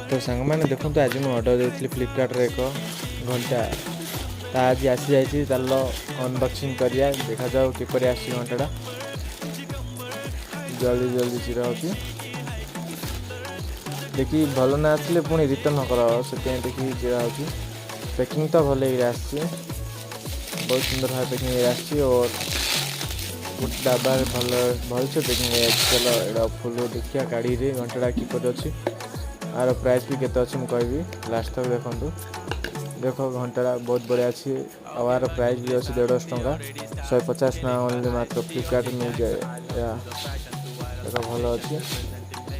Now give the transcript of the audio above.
तो सांग मैंने देखो तो आज मुझे ऑर्डर देती फ्लिपकार्ट एक घंटा आज आसी जाइए चलो अनबॉक्सिंग करिया देखा जाओ किपर आसी घंटाटा जल्दी जल्दी चिरा होची देखी भल ना आसले पुणी रिटर्न कर से देखिए चिरा होची पैकिंग तो भले बहुत सुंदर भाव पैकिंग आसी और डब्बा भल भल से पैकिंग चलो एटा फुल देखिए गाड़ी रे घंटाटा किपर अच्छी आर प्राइस भी केते अच्छी मुझे लास्ट तक देखो देखो घंटाटा बहुत बढ़िया अच्छी आर प्राइस भी अच्छी 150 टंका 150 ना ओनली मात्र फ्लिपकार्ट मिल जाए देखो भल अच्छी।